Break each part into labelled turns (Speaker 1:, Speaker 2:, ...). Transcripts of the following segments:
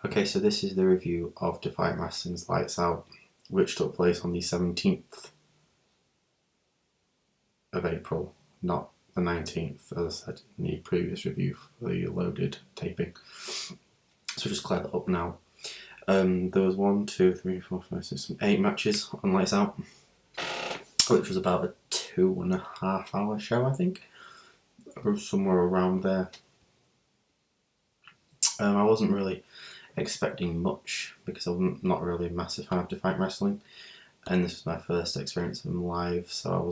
Speaker 1: Okay, so this is the review of Defiant Wrestling's Lights Out, which took place on the 17th of April, not the 19th, as I said in the previous review for the loaded taping. So just clear that up now. There was 1, 2, 3, 4, 5, 6, 7, 8 matches on Lights Out, which was about a 2.5 hour show, I think, or somewhere around there. I wasn't really expecting much because I'm not really a massive fan of Defiant Wrestling, and this was my first experience of them live, so I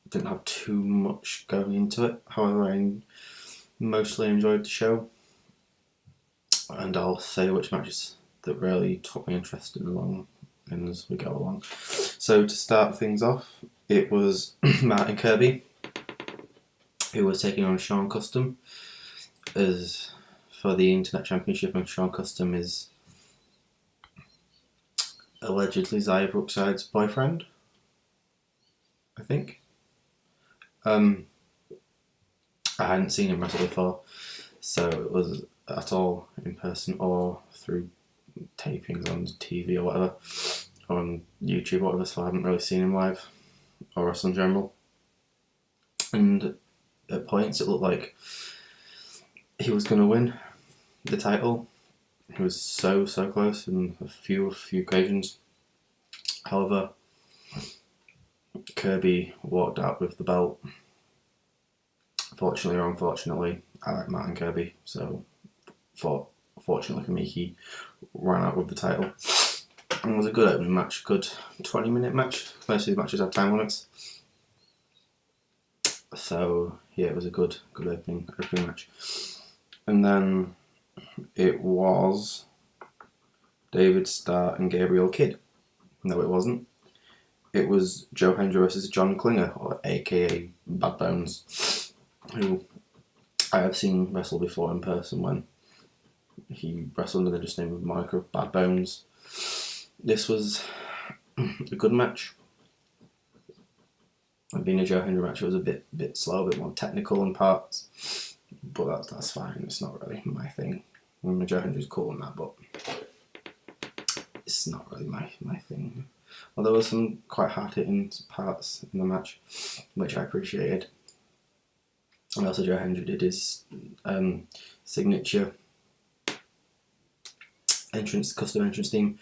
Speaker 1: didn't have too much going into it. However, I mostly enjoyed the show, and I'll say which matches that really took me interested along and as we go along. So to start things off, it was Martin Kirby who was taking on Sean Custom as for the Internet Championship, and Sean Custom is allegedly Xia Brookside's boyfriend, I think. I hadn't seen him wrestle before, so it was at all in person or through tapings on TV or whatever, on YouTube or whatever, so I haven't really seen him live or wrestle in general. And at points it looked like he was going to win the title. He was so close in a few occasions. However, Kirby walked out with the belt. Fortunately or unfortunately, I like Martin Kirby, so fortunately for me, he ran out with the title. And it was a good opening match, good 20-minute match. Most of these matches have time limits. So yeah, it was a good opening match. And then it was David Starr and Gabriel Kidd. No, it wasn't. It was Joe Hendry versus John Klinger, or aka Bad Bones, who I have seen wrestle before in person when he wrestled under the name of moniker of Bad Bones. This was a good match. Being a Joe Hendry match, it was a bit slow, a bit more technical in parts, but that's fine. It's not really my thing. Joe Hendry's cool and that, but it's not really my thing. Well, there were some quite hard-hitting parts in the match, which I appreciated. And also Joe Hendry did his signature custom entrance theme,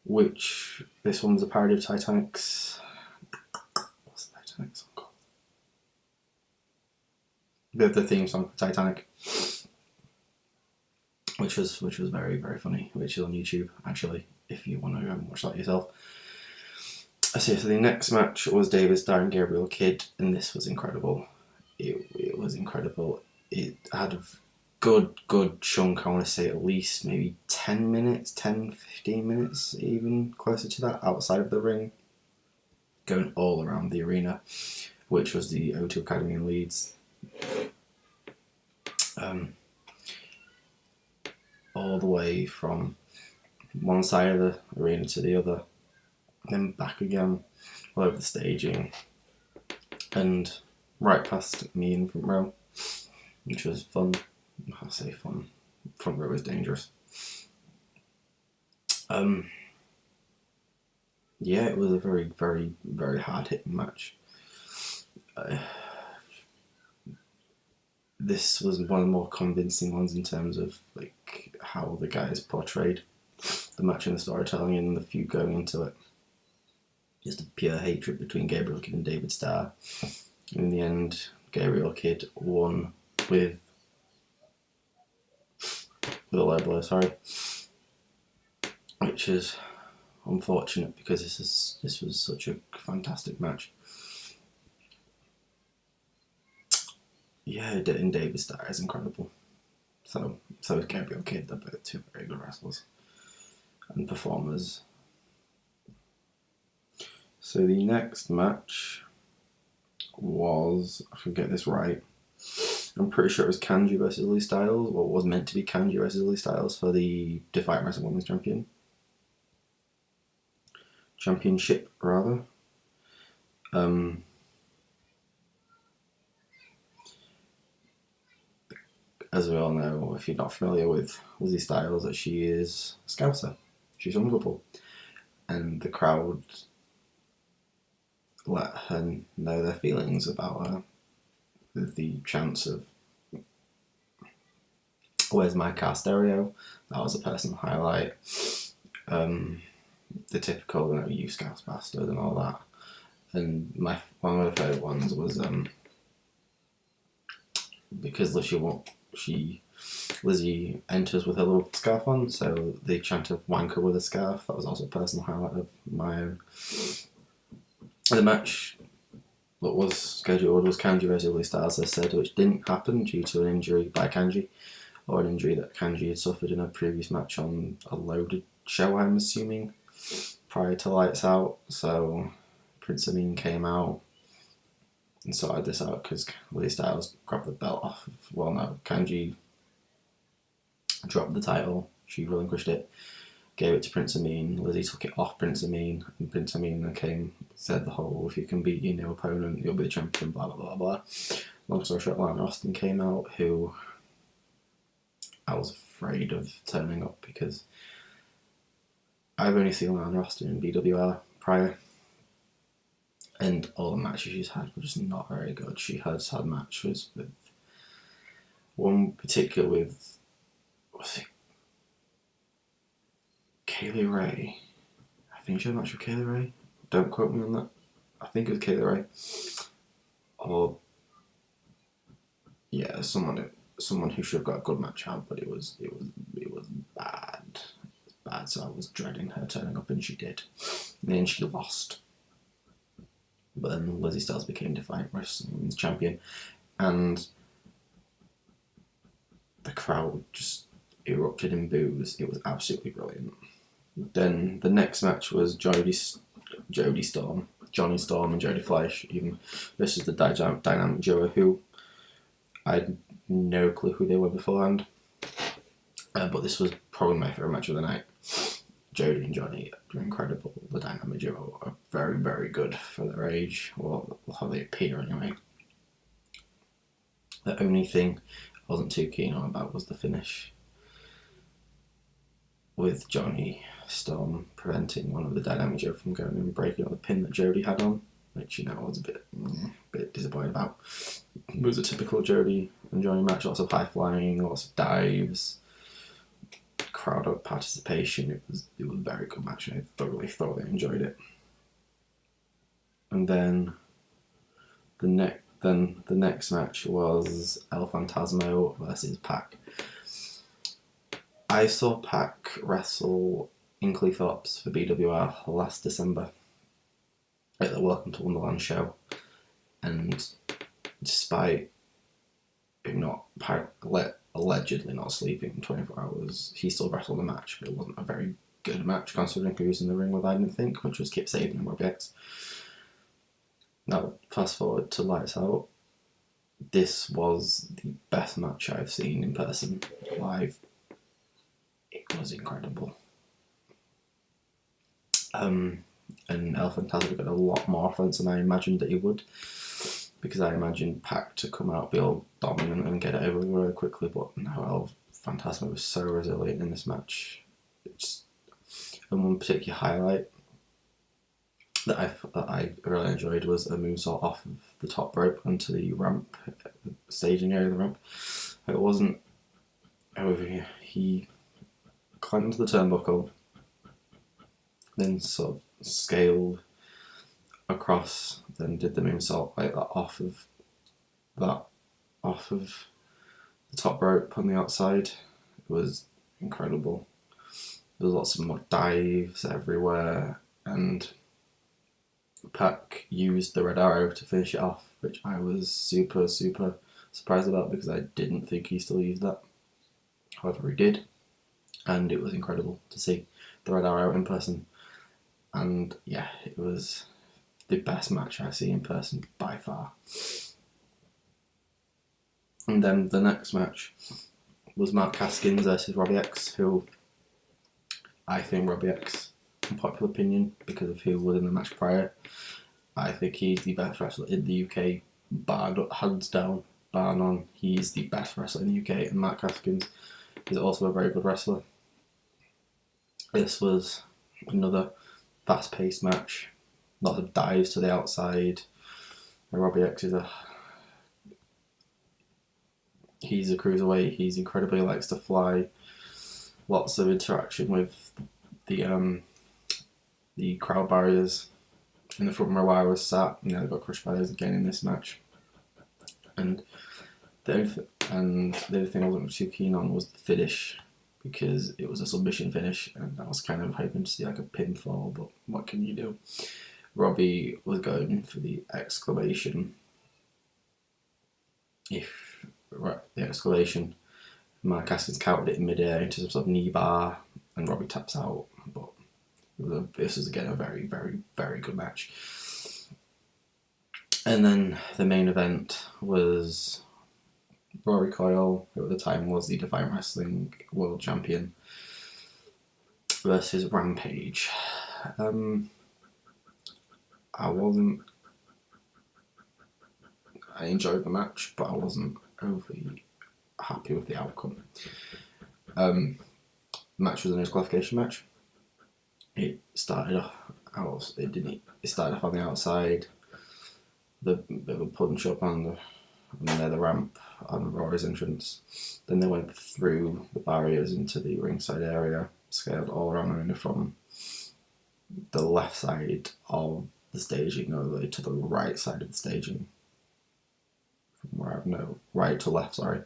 Speaker 1: which this one was a parody of Titanic's. What's the Titanic song called? The theme song for Titanic, which was very funny, which is on YouTube actually, if you want to go and watch that yourself. So the next match was David Starr and Gabriel Kidd, and this was incredible. It was incredible. It had a good chunk, I want to say at least maybe 10 minutes, 10-15 minutes, even closer to that, outside of the ring, going all around the arena, which was the O2 Academy in Leeds. All the way from one side of the arena to the other, then back again, all over the staging, and right past me in front row, which was fun. I say fun. Front row is dangerous. Yeah, it was a very hard hitting match. This was one of the more convincing ones in terms of like how the guys portrayed the match and the storytelling and the feud going into it. Just a pure hatred between Gabriel Kidd and David Starr. In the end, Gabriel Kidd won with a low blow, which is unfortunate because this was such a fantastic match. Yeah, and David Starr is incredible. So is Gabriel Kidd. They're both two very good wrestlers and performers. So the next match was, if I can get this right, I'm pretty sure it was Kanji versus Lee Styles, or was meant to be Kanji versus Lee Styles for the Defiant Wrestling Women's Championship, rather. as we all know, if you're not familiar with Lizzie Styles, that she is a Scouser. She's from Liverpool. And the crowd let her know their feelings about her with the chants of "Where's my car stereo?" That was a personal highlight. The typical, you Scouts bastard and all that. And one of my favourite ones was because Lizzie enters with her little scarf on, so they chanted "wanker with a scarf." That was also a personal highlight of my own. The match that was scheduled was Kanji vs Lizzie Styles, as I said, which didn't happen due to an injury by Kanji, or an injury that Kanji had suffered in a previous match on a loaded show, I'm assuming, prior to Lights Out. So Prince Amin came out and sorted this out because Lizzie Styles grabbed the belt off. Kanji dropped the title, she relinquished it, gave it to Prince Amin. Lizzie took it off Prince Amin, and Prince Amin said the whole, if you can beat your new opponent, you'll be the champion, blah blah blah blah. Long story short, Lana Austin came out, who I was afraid of turning up because I've only seen Lana Austin in BWR prior, and all the matches she's had were just not very good. She has had matches with one particular with, was it Kaylee Ray? I think she had a match with Kaylee Ray. Don't quote me on that. I think it was Kaylee Ray. Or yeah, someone who should have got a good match out, but it was bad. It was bad, so I was dreading her turning up, and she did. And then she lost. But then Lizzie Styles became Defiant Wrestling's champion, and the crowd just erupted in boos. It was absolutely brilliant. Then the next match was Johnny Storm and Jodie Fleisch. Even this is the dynamic duo who I had no clue who they were beforehand, but this was probably my favourite match of the night. Jodie and Johnny are incredible. The dynamic duo are very, very good for their age, or how they appear anyway. The only thing I wasn't too keen on about was the finish, with Johnny Storm preventing one of the dynamic duo from going and breaking up the pin that Jodie had on, which I was a bit disappointed about. It was a typical Jodie and Johnny match, lots of high flying, lots of dives, crowd participation. It was a very good match, and I thoroughly enjoyed it. And then the next match was El Phantasmo versus Pac. I saw Pac wrestle in Cleethorpes for BWR last December at the Welcome to Wonderland show, and despite him allegedly not sleeping 24 hours, he still wrestled a match, but it wasn't a very good match considering who was in the ring with, I didn't think, which was Kip Sabian and Robbie X. Now, fast forward to Lights Out. This was the best match I've seen in person, live. It was incredible. And El Phantasmo got a lot more offense than I imagined that he would, because I imagined Pac to come out, be all dominant and get it over really quickly, but no, El Phantasmo was so resilient in this match. And one particular highlight that I really enjoyed was a moonsault off of the top rope onto the ramp, the staging area of the ramp. It wasn't, however, he climbed into the turnbuckle, then sort of scaled across, then did the moonsault like that off of the top rope on the outside. It was incredible. There was lots of more dives everywhere, and Pac used the red arrow to finish it off, which I was super surprised about because I didn't think he still used that. However, he did, and it was incredible to see the red arrow in person. And yeah, it was the best match I've seen in person by far. And then the next match was Mark Caskins versus Robbie X, who I think Robbie X, in popular opinion, because of who was in the match prior, I think he's the best wrestler in the UK, hands down. bar none. He's the best wrestler in the UK, and Mark Haskins is also a very good wrestler. This was another fast-paced match. Lots of dives to the outside. Robbie X he's a cruiserweight. He's incredibly likes to fly. Lots of interaction with the crowd barriers in the front row where I was sat. You know, they got crushed by those again in this match. And the other thing I wasn't too keen on was the finish, because it was a submission finish, and I was kind of hoping to see like a pinfall, but what can you do? Robbie was going for the exclamation. Mark Haskins countered it in midair into some sort of knee bar, and Robbie taps out. But this was again a very, very, very good match. And then the main event was Rory Coyle, who at the time was the Defiant Wrestling World Champion, versus Rampage. I enjoyed the match, but I wasn't overly happy with the outcome. The match was a disqualification match. It started off on the outside. The bit of a punch up on the ramp on Rory's entrance. Then they went through the barriers into the ringside area, scaled all around from the left side of the staging all the way to the right side of the staging. Right to left, sorry.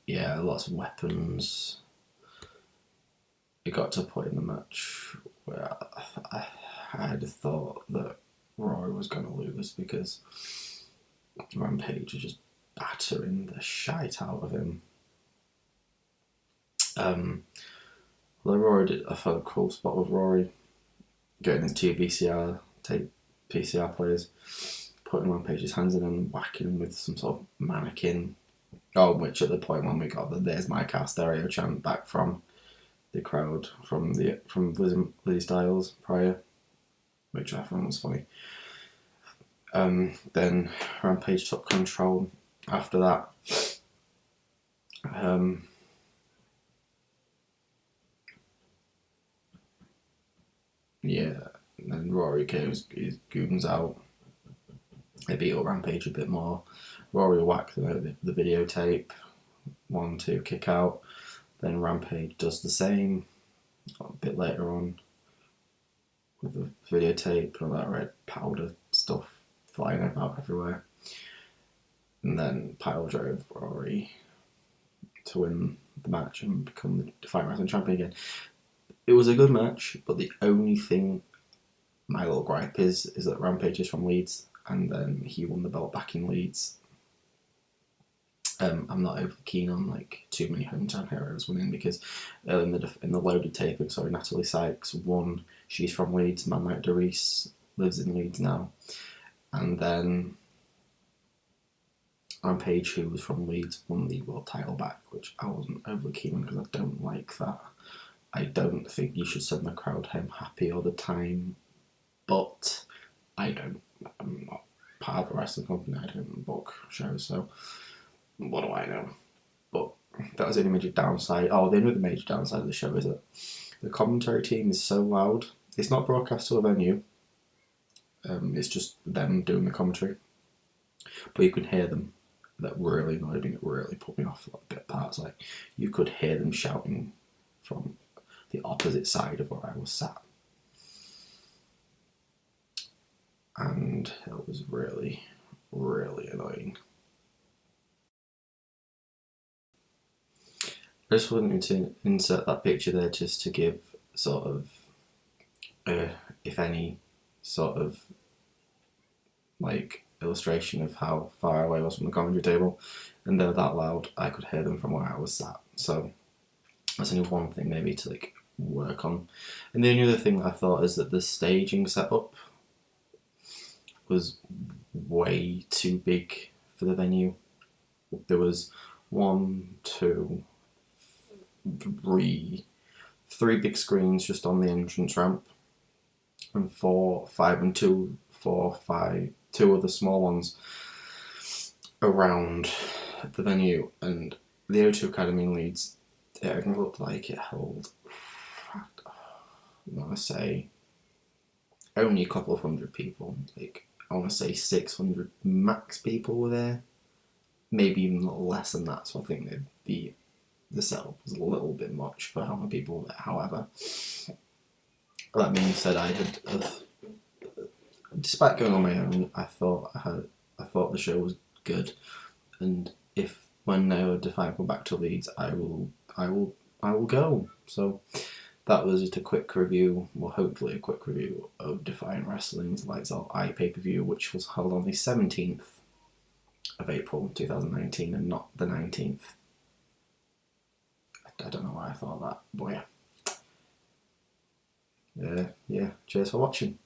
Speaker 1: Yeah, lots of weapons. It got to a point in the match where I had thought that Rory was going to lose, because Rampage was just battering the shite out of him. I felt a cool spot with Rory getting his two PCR players, putting Rampage's hands in and whacking him with some sort of mannequin. Which at the point when we got the "There's my car" stereo chant back from the crowd from Lizzie Styles prior, which I found was funny. Then Rampage took control after that. And then Rory came his goons out. They beat up Rampage a bit more. Rory whacked the videotape. 1-2 kick out. Then Rampage does the same a bit later on with the videotape and all that red powder stuff flying about everywhere. And then pile drove Rory to win the match and become the Defiant Wrestling Champion again. It was a good match, but the only thing, my little gripe is that Rampage is from Leeds, and then he won the belt back in Leeds. I'm not overly keen on like too many hometown heroes winning, because in the loaded taping, Natalie Sykes won. She's from Leeds. Man like Doris lives in Leeds now, and then Rampage, who was from Leeds, won the world title back, which I wasn't overly keen on because I don't like that. I don't think you should send the crowd home happy all the time, but I'm not part of a wrestling company. I don't book shows, so what do I know? But that was the only major downside. The only major downside of the show is that the commentary team is so loud. It's not broadcast to a venue. It's just them doing the commentary, but you can hear them. That really annoyed me. It really put me off a bit parts. Like, you could hear them shouting from the opposite side of where I was sat, and it was really, really annoying. I just wanted to insert that picture there just to give sort of, if any, sort of like illustration of how far away I was from the commentary table, and they're that loud I could hear them from where I was sat. So that's only one thing maybe to like work on. And the only other thing I thought is that the staging setup was way too big for the venue. There was 3 big screens just on the entrance ramp, and 4, 5 and 2, 4, 5, 2 other small ones around the venue, and the O2 Academy in Leeds, it looked like it held, I want to say, only a couple of hundred people. Like, I want to say 600 max people were there, maybe even a little less than that. So I think the setup was a little bit much for how many people were there. However, that being said, I had, despite going on my own, I thought the show was good, and if when Defiant come back to Leeds, I will go. So that was just a quick review, well, hopefully a quick review of Defiant Wrestling's Lights Out Eye pay-per-view, which was held on the 17th of April 2019 and not the 19th. I don't know why I thought that, but yeah. Yeah, cheers for watching.